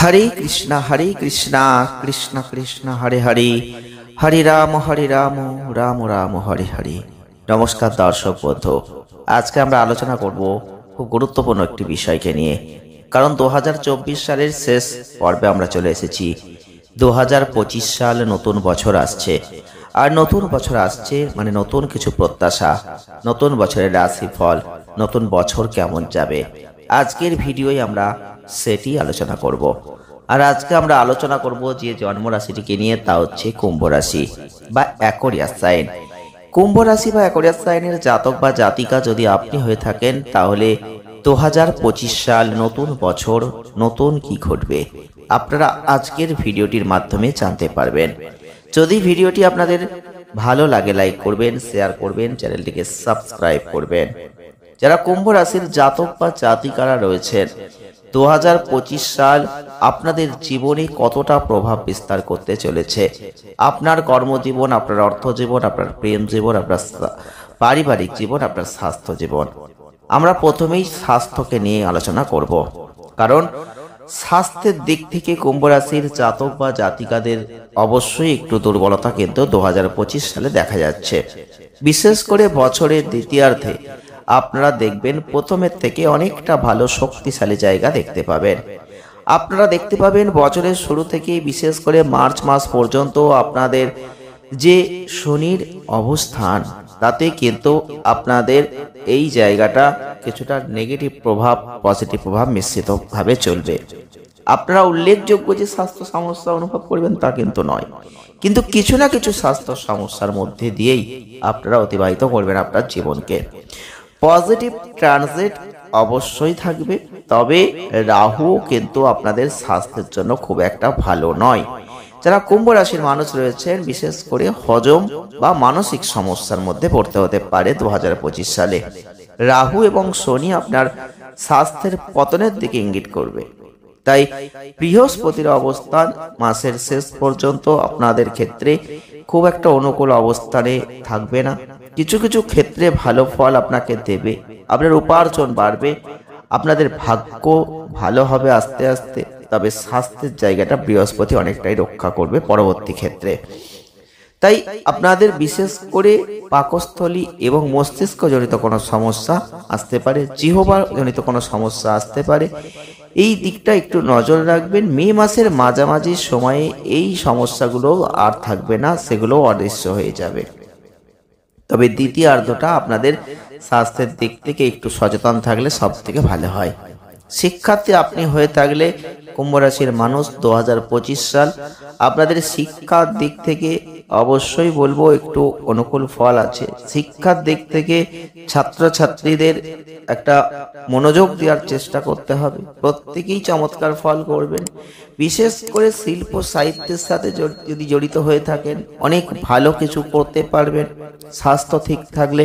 হরে কৃষ্ণা কৃষ্ণ কৃষ্ণ হরে হরে, হরে রাম রাম রাম হরে হরে। নমস্কার দর্শক বন্ধু, আজকে আমরা আলোচনা করব খুব গুরুত্বপূর্ণ একটি বিষয়কে নিয়ে। কারণ 2024 সালের শেষ পর্বে আমরা চলে এসেছি। 2025 সাল নতুন বছর আসছে, আর নতুন বছর আসছে মানে নতুন কিছু প্রত্যাশা, নতুন বছরের রাশিফল, নতুন বছর কেমন যাবে। আজকের ভিডিওয় আমরা সেটি আলোচনা করব। আর আজকে আমরা আলোচনা করব যে জন্ম রাশিটিকে নিয়ে, তা হচ্ছে কুম্ভ রাশি বা অ্যাকোয়ারিয়াস সাইন। কুম্ভ রাশি বা অ্যাকোয়ারিয়াস সাইনের জাতক বা জাতিকা যদি আপনি হয়ে থাকেন, তাহলে 2025 সাল নতুন বছর, নতুন কি ঘটবে আপনারা আজকের ভিডিওটির মাধ্যমে জানতে পারবেন। যদি ভিডিওটি আপনাদের ভালো লাগে লাইক করবেন, শেয়ার করবেন, চ্যানেলটিকে সাবস্ক্রাইব করবেন। যারা কুম্ভ রাশির জাতক বা জাতিকারা রয়েছেন, 2025 সাল আপনাদের জীবনে কতটা প্রভাব বিস্তার করতে চলেছে। আপনার কর্মজীবন, আপনার অর্থজীবন, আপনার প্রেম জীবন, আপনার পারিবারিক জীবন, আপনার স্বাস্থ্য জীবন। আমরা প্রথমেই স্বাস্থ্যকে নিয়ে আলোচনা করব, কারণ স্বাস্থ্যের দিক থেকে কুম্ভ রাশির জাতক বা জাতিকাদের অবশ্যই একটু দুর্বলতা কিন্তু 2025 সালে দেখা যাচ্ছে। বিশেষ করে বছরের দ্বিতীয়ার্ধে আপনারা দেখবেন প্রথমের থেকে অনেকটা ভালো শক্তিশালী জায়গা দেখতে পাবেন। আপনারা দেখতে পাবেন বছরের শুরু থেকে বিশেষ করে মার্চ মাস পর্যন্ত আপনাদের যে শনির অবস্থান, তাতে কিন্তু আপনাদের এই জায়গাটা কিছুটা নেগেটিভ প্রভাব পজিটিভ প্রভাব মিশ্রিতভাবে চলবে। আপনারা উল্লেখযোগ্য যে স্বাস্থ্য সমস্যা অনুভব করবেন তা কিন্তু নয়, কিন্তু কিছু না কিছু স্বাস্থ্য সমস্যার মধ্যে দিয়েই আপনারা অতিবাহিত করবেন আপনার জীবনকে। পজিটিভ ট্রানজিট অবশ্যই থাকবে, তবে রাহু কিন্তু আপনাদের স্বাস্থ্যের জন্য খুব একটা ভালো নয়। যারা কুম্ভ রাশির মানুষ রয়েছেন, বিশেষ করে হজম বা মানসিক সমস্যার মধ্যে পড়তে হতে পারে 2025 সালে। রাহু এবং শনি আপনার স্বাস্থ্যের পতনের দিকে ইঙ্গিত করবে। তাই বৃহস্পতির অবস্থান মাসের শেষ পর্যন্ত আপনাদের ক্ষেত্রে খুব একটা অনুকূল অবস্থানে থাকবে না। কিছু কিছু ক্ষেত্রে ভালো ফল আপনাকে দেবে, আপনার উপার্জন বাড়বে, আপনাদের ভাগ্য ভালো হবে আস্তে আস্তে। তবে স্বাস্থ্যের জায়গাটা বৃহস্পতি অনেকটাই রক্ষা করবে পরবর্তী ক্ষেত্রে। তাই আপনাদের বিশেষ করে পাকস্থলী এবং মস্তিষ্ক জনিত কোনো সমস্যা আসতে পারে, জিহ্বা জনিত কোনো সমস্যা আসতে পারে। এই দিকটা একটু নজর রাখবেন। মে মাসের মাঝামাঝি সময়ে এই সমস্যাগুলো আর থাকবে না, সেগুলো অদৃশ্য হয়ে যাবে। তবে দ্বিতীয়ার্ধটা আপনাদের স্বাস্থ্যের দিক থেকে একটু সচেতন থাকলে সব থেকে ভালো হয়। শিক্ষার্থী আপনি হয়ে থাকলে কুম্ভ রাশির মানুষ, 2025 সাল আপনাদের শিক্ষার দিক থেকে অবশ্যই বলবো একটু অনুকূল ফল আছে। শিক্ষার দিক থেকে ছাত্রছাত্রীদের একটা মনোযোগ দেওয়ার চেষ্টা করতে হবে। প্রত্যেকেই চমৎকার ফল করবেন। বিশেষ করে শিল্প সাহিত্যের সাথে যদি জড়িত হয়ে থাকেন, অনেক ভালো কিছু করতে পারবেন। স্বাস্থ্য ঠিক থাকলে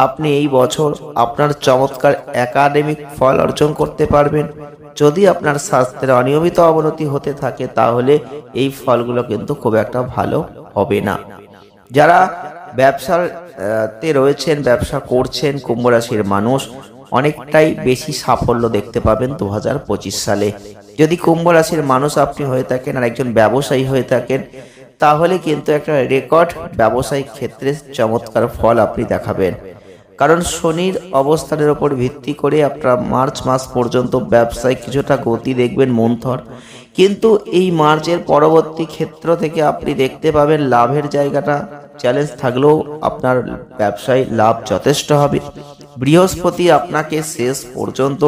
আপনি এই বছর আপনার চমৎকার একাডেমিক ফল অর্জন করতে পারবেন। যদি আপনার স্বাস্থ্যের অনিয়মিত অবনতি হতে থাকে, তাহলে এই ফলগুলো কিন্তু খুব একটা ভালো হবে না। যারা ব্যবসাতে রয়েছেন, ব্যবসা করছেন, কুম্ভ রাশির মানুষ অনেকটাই বেশি সাফল্য দেখতে পাবেন 2025 সালে। যদি কুম্ভ রাশির মানুষ আপনি হয়ে থাকেন আর একজন ব্যবসায়ী হয়ে থাকেন, তাহলে কিন্তু একটা রেকর্ড ব্যবসায়িক ক্ষেত্রে চমৎকার ফল আপনি দেখাবেন। কারণ শনির অবস্থানের উপর ভিত্তি করে আপনারা মার্চ মাস পর্যন্ত ব্যবসায় কিছুটা গতি দেখবেন মন্থর, কিন্তু এই মার্চের পরবর্তী ক্ষেত্র থেকে আপনি দেখতে পাবেন লাভের জায়গাটা চ্যালেঞ্জ থাকলেও আপনার ব্যবসায় লাভ যথেষ্ট হবে। বৃহস্পতি আপনাকে শেষ পর্যন্ত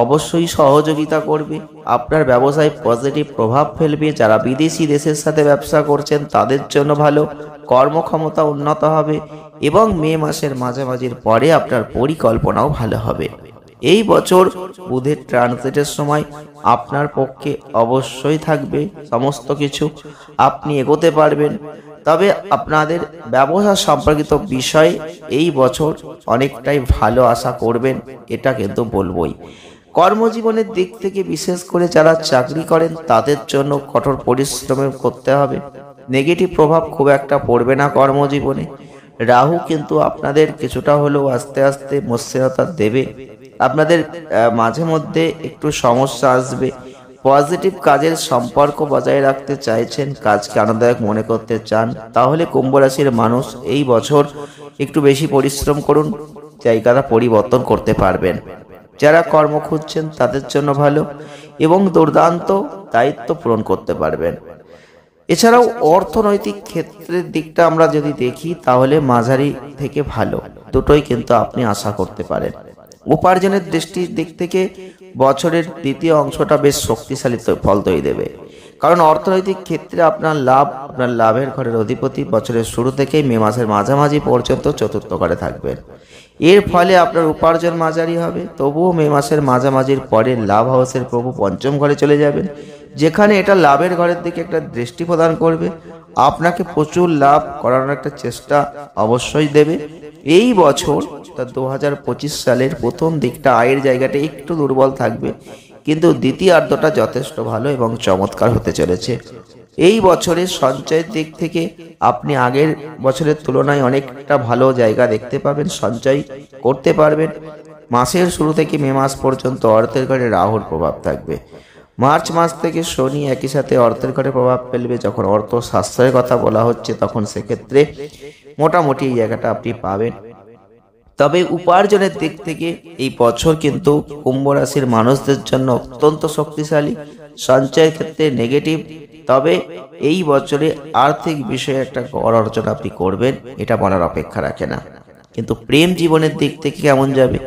অবশ্যই সহযোগিতা করবে, আপনার ব্যবসায় পজিটিভ প্রভাব ফেলবে। যারা বিদেশি দেশের সাথে ব্যবসা করছেন তাদের জন্য ভালো, কর্মক্ষমতা উন্নত হবে এবং মে মাসের মাঝামাঝির পরে আপনার পরিকল্পনাও ভালো হবে। এই বছর বুধের ট্রানজিটের সময় আপনার পক্ষে অবশ্যই থাকবে সমস্ত কিছু, আপনি এগোতে পারবেন। তবে আপনাদের ব্যবসা সম্পর্কিত বিষয় এই বছর অনেকটাই ভালো আশা করবেন, এটা কিন্তু বলবই। কর্মজীবনের দিক থেকে বিশেষ করে যারা চাকরি করেন তাদের জন্য কঠোর পরিশ্রম করতে হবে। নেগেটিভ প্রভাব খুব একটা পড়বে না কর্মজীবনে। রাহু কিন্তু আপনাদের কিছুটা হলেও আস্তে আস্তে মসৃণতা দেবে। আপনাদের মাঝে মধ্যে একটু সমস্যা আসবে, পজিটিভ কাজের সম্পর্ক বজায় রাখতে চাইছেন, কাজকে আনন্দদায়ক মনে করতে চান, তাহলে কুম্ভ রাশির মানুষ এই বছর একটু বেশি পরিশ্রম করুন, জায়গাটা পরিবর্তন করতে পারবেন। যারা কর্ম খুঁজছেন তাদের জন্য ভালো এবং দুর্দান্ত দায়িত্ব পূরণ করতে পারবেন। এছাড়াও অর্থনৈতিক ক্ষেত্রের দিকটা আমরা যদি দেখি তাহলে মাঝারি থেকে ভালো দুটোই কিন্তু আপনি আশা করতে পারেন। উপার্জনের দৃষ্টির দিক থেকে বছরের দ্বিতীয় অংশটা বেশ শক্তিশালী ফল তৈরি দেবে, কারণ অর্থনৈতিক ক্ষেত্রে আপনার লাভের ঘরের অধিপতি বছরের শুরু থেকেই মে মাসের মাঝামাঝি পর্যন্ত চতুর্থ ঘরে থাকবেন। এর ফলে আপনার উপার্জন মাঝারি হবে, তবুও মে মাসের মাঝামাঝির পরে লাভ হাউসের প্রভু পঞ্চম ঘরে চলে যাবেন, যেখানে এটা লাভের ঘরের দিকে একটা দৃষ্টি প্রদান করবে, আপনাকে প্রচুর লাভ করানোর একটা চেষ্টা অবশ্যই দেবে। এই বছর 2025 সালের প্রথম দিকটা আয়ের জায়গাটা একটু দুর্বল থাকবে, কিন্তু দ্বিতীয়ার্ধটা যথেষ্ট ভালো এবং চমৎকার হতে চলেছে। এই বছরের সঞ্চয়ের দিক থেকে আপনি আগের বছরের তুলনায় অনেকটা ভালো জায়গা দেখতে পাবেন, সঞ্চয় করতে পারবেন। মাসের শুরু থেকে মে মাস পর্যন্ত অর্থের ঘরে রাহুর প্রভাব থাকবে। মার্চ মাস থেকে শনি একই সাথে অর্থের ঘরে প্রভাব ফেলবে। যখন অর্থ সাশ্রয়ের কথা বলা হচ্ছে তখন সেক্ষেত্রে মোটামুটি এই জায়গাটা আপনি পাবেন। তবে উপার্জনের দিক থেকে এই বছর কিন্তু কুম্ভ রাশির মানুষদের জন্য অত্যন্ত শক্তিশালী। সঞ্চয়ের ক্ষেত্রে নেগেটিভ, তবে এই বছরে আর্থিক বিষয়ে একটা গড় অর্জন আপনি করবেন, এটা বলার অপেক্ষা রাখে না। কিন্তু প্রেম জীবনের দিক থেকে কেমন যাবে?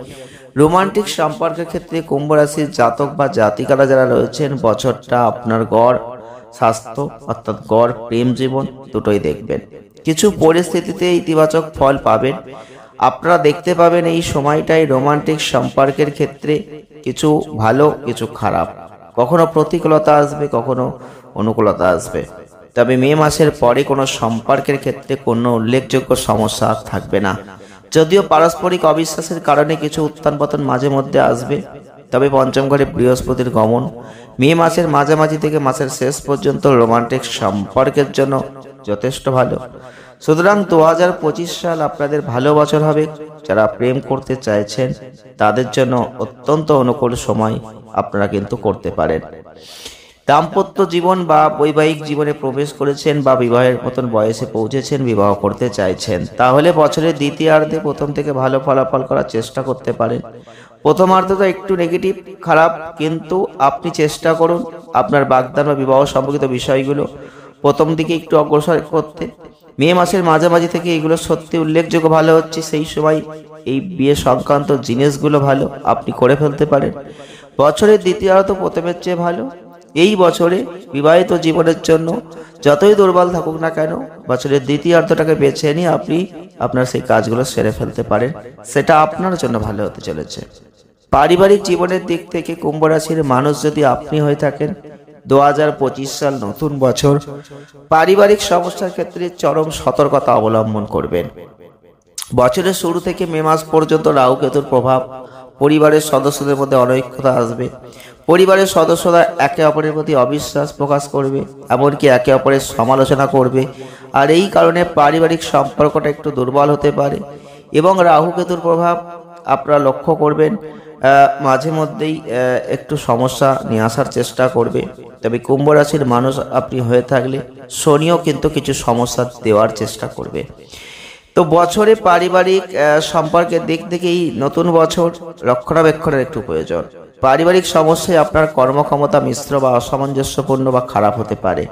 রোমান্টিক সম্পর্কের ক্ষেত্রে কুম্ভ রাশির জাতক বা জাতিকারা যারা রয়েছেন, বছরটা আপনার গড় স্বাস্থ্য অর্থাৎ গড় প্রেম জীবন দুটোই দেখবেন। কিছু পরিস্থিতিতে ইতিবাচক ফল পাবেন। আপনারা দেখতে পাবেন এই সময়টাই রোমান্টিক সম্পর্কের ক্ষেত্রে কিছু ভালো কিছু খারাপ, কখনো প্রতিকূলতা আসবে, কখনো অনুকূলতা আসবে। তবে মে মাসের পরে কোনো সম্পর্কের ক্ষেত্রে কোনো উল্লেখযোগ্য সমস্যা থাকবে না। যদিও পারস্পরিক অবিশ্বাসের কারণে কিছু উত্থান পতন মাঝে মধ্যে আসবে, তবে পঞ্চম ঘরে বৃহস্পতির গমন মে মাসের মাঝামাঝি থেকে মাসের শেষ পর্যন্ত রোমান্টিক সম্পর্কের জন্য যথেষ্ট ভালো। সুতরাং 2025 সাল আপনাদের ভালো বছর হবে। যারা প্রেম করতে চাইছেন তাদের জন্য অত্যন্ত অনুকূল সময় আপনারা কিন্তু করতে পারেন। দাম্পত্য জীবন বা বৈবাহিক জীবনে প্রবেশ করেছেন বা বিবাহের মতন বয়সে পৌঁছেছেন, বিবাহ করতে চাইছেন, তাহলে বছরের দ্বিতীয়ার্ধে প্রথম থেকে ভালো ফলাফল করার চেষ্টা করতে পারেন। প্রথমার্ধটা একটু নেগেটিভ খারাপ, কিন্তু আপনি চেষ্টা করুন আপনার বাগদান বা বিবাহ সম্পর্কিত বিষয়গুলো প্রথম দিকে একটু অগ্রসর করতে। মে মাসের মাঝামাঝি থেকে এগুলো সত্যি উল্লেখযোগ্য ভালো হচ্ছে, সেই সময় এই বিয়ে সংক্রান্ত জিনিসগুলো ভালো আপনি করে ফেলতে পারেন। বছরের দ্বিতীয়ার্ধ প্রথমের চেয়ে ভালো। এই বছরে বিবাহিত জীবনের জন্য যতই দুর্বল থাকুক না কেন, বছরের দ্বিতীয়ার্ধটাকে বেছে নিয়ে আপনি আপনার সেই কাজগুলো সেরে ফেলতে পারেন, সেটা আপনার জন্য ভালো হতে চলেছে। পারিবারিক জীবনের দিক থেকে কুম্ভ রাশির মানুষ যদি আপনি হয়ে থাকেন, 2025 সাল নতুন বছর পারিবারিক সমস্যার ক্ষেত্রে চরম সতর্কতা অবলম্বন করবেন। বছরের শুরু থেকে মে মাস পর্যন্ত রাহু কেতুর প্রভাব, পরিবারের সদস্যদের মধ্যে অনৈক্যতা আসবে। পরিবারের সদস্যরা একে অপরের প্রতি অবিশ্বাস প্রকাশ করবে, এমনকি একে অপরের সমালোচনা করবে, আর এই কারণে পারিবারিক সম্পর্কটা একটু দুর্বল হতে পারে। এবং রাহু কেতুর প্রভাব আপনারা লক্ষ্য করবেন মাঝে মধ্যেই একটু সমস্যা নিয়ে আসার চেষ্টা করবে। তবে কুম্ভ রাশির মানুষ আপনি হয়ে থাকলে শনিও কিন্তু কিছু সমস্যা দেওয়ার চেষ্টা করবে। তো বছরে পারিবারিক সম্পর্কের দিক থেকেই নতুন বছর রক্ষণাবেক্ষণের একটু প্রয়োজন। পারিবারিক সমস্যায় আপনার কর্মক্ষমতা মিশ্র বা অসামঞ্জস্যপূর্ণ বা খারাপ হতে পারে।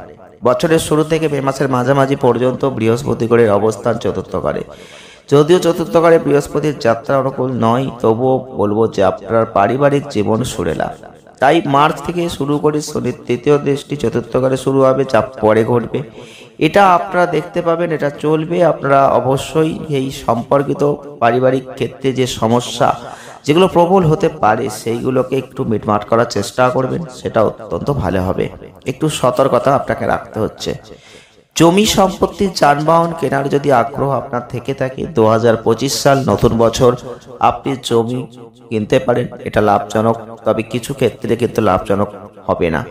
বছরের শুরু থেকে মে মাসের মাঝামাঝি পর্যন্ত বৃহস্পতি গ্রহের অবস্থান চতুর্থ ঘরে। যদিও চতুর্থ ঘরে বৃহস্পতির যাত্রা অনুকূল নয়, তবুও বলবো যে আপনার পারিবারিক জীবন সুরেলা। তাই মার্চ থেকে শুরু করে শনির তৃতীয় দৃষ্টি চতুর্থ ঘরে শুরু হবে, যা পরে ঘটবে। এটা আপনারা দেখতে পাবেন, এটা চলবে। আপনারা অবশ্যই এই সম্পর্কিত পারিবারিক ক্ষেত্রে যে সমস্যা যেগুলো প্রবল হতে পারে সেইগুলোকে একটু মিটমাট করার চেষ্টা করবেন, সেটা অত্যন্ত ভালো হবে। একটু সতর্কতা আপনাকে রাখতে হচ্ছে। জমি সম্পত্তি যানবাহন কেনার যদি আগ্রহ আপনার থেকে থাকে, 2025 সাল নতুন বছর আপনি জমি কিনতে পারেন, এটা লাভজনক। তবে কিছু ক্ষেত্রে কিন্তু লাভজনক হবে না।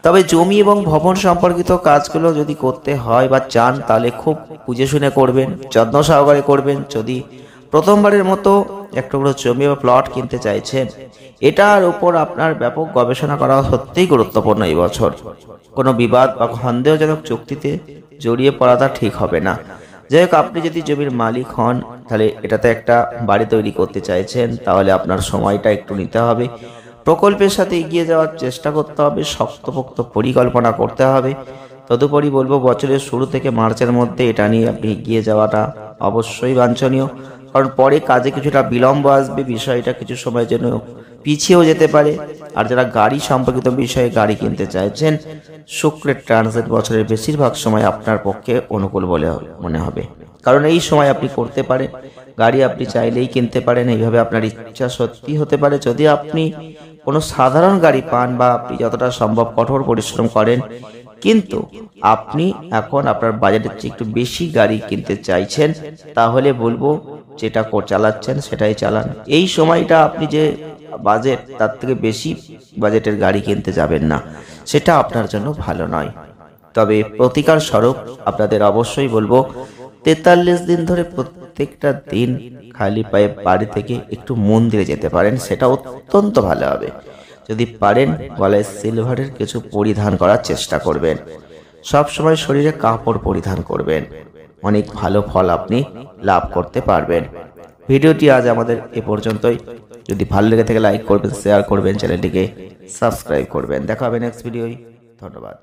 তবে জমি এবং ভবন সম্পর্কিত কাজগুলো যদি করতে হয় বা চান, তাহলে খুব বুঝে শুনে করবেন, যত্ন সহকারে করবেন। যদি প্রথমবারের মতো এক টুকরো জমি বা প্লট কিনতে চাইছেন, এটার উপর আপনার ব্যাপক গবেষণা করা সত্যিই গুরুত্বপূর্ণ এই বছর। কোনো বিবাদ বা সন্দেহজনক চুক্তিতে জড়িয়ে পড়াটা ঠিক হবে না। যাই হোক, আপনি যদি জমির মালিক হন, তাহলে এটাতে একটা বাড়ি তৈরি করতে চাইছেন, তাহলে আপনার সময়টা একটু নিতে হবে, প্রকল্পের সাথে এগিয়ে যাওয়ার চেষ্টা করতে হবে, শক্তপোক্ত পরিকল্পনা করতে হবে। তদুপরি বলবো, বছরের শুরু থেকে মার্চের মধ্যে এটা নিয়ে আপনি এগিয়ে যাওয়াটা অবশ্যই বাঞ্ছনীয়, কারণ পরে কাজে কিছুটা বিলম্ব আসবে, বিষয়টা কিছু সময়ের জন্য পিছিয়েও যেতে পারে। আর যারা গাড়ি সম্পর্কিত বিষয়ে গাড়ি কিনতে চাইছেন, শুক্রের ট্রানজিট বছরের বেশিরভাগ সময় আপনার পক্ষে অনুকূল বলে মনে হবে, কারণ এই সময় আপনি করতে পারেন গাড়ি আপনি চাইলেই কিনতে পারেন। এইভাবে আপনার ইচ্ছা সত্যি হতে পারে যদি আপনি কোনো সাধারণ গাড়ি পান বা আপনি যতটা সম্ভব কঠোর পরিশ্রম করেন, কিন্তু আপনি এখন আপনার বাজেটের চেয়ে একটু বেশি গাড়ি কিনতে চাইছেন, তাহলে বলবো যেটা চালাচ্ছেন সেটাই চালান। এই সময়টা আপনি যে বাজেট তার থেকে বেশি বাজেটের গাড়ি কিনতে যাবেন না, সেটা আপনার জন্য ভালো নয়। তবে প্রতিকার স্বরূপ আপনাদের অবশ্যই বলবো 43 দিন ধরে প্রত্যেকটা দিন খালি পায়ে বাড়ি থেকে একটু মন্দিরে যেতে পারেন, সেটা অত্যন্ত ভালো হবে। যদি পারেন গলায় সিলভারের কিছু পরিধান করার চেষ্টা করবেন, সব সময় শরীরে কাপড় পরিধান করবেন, অনেক ভালো ফল আপনি লাভ করতে পারবেন। ভিডিওটি আজ আমাদের এ পর্যন্তই। যদি ভালো লেগে থাকে লাইক করবেন, শেয়ার করবেন, চ্যানেলটিকে সাবস্ক্রাইব করবেন। দেখা হবে নেক্সট ভিডিওয়। ধন্যবাদ।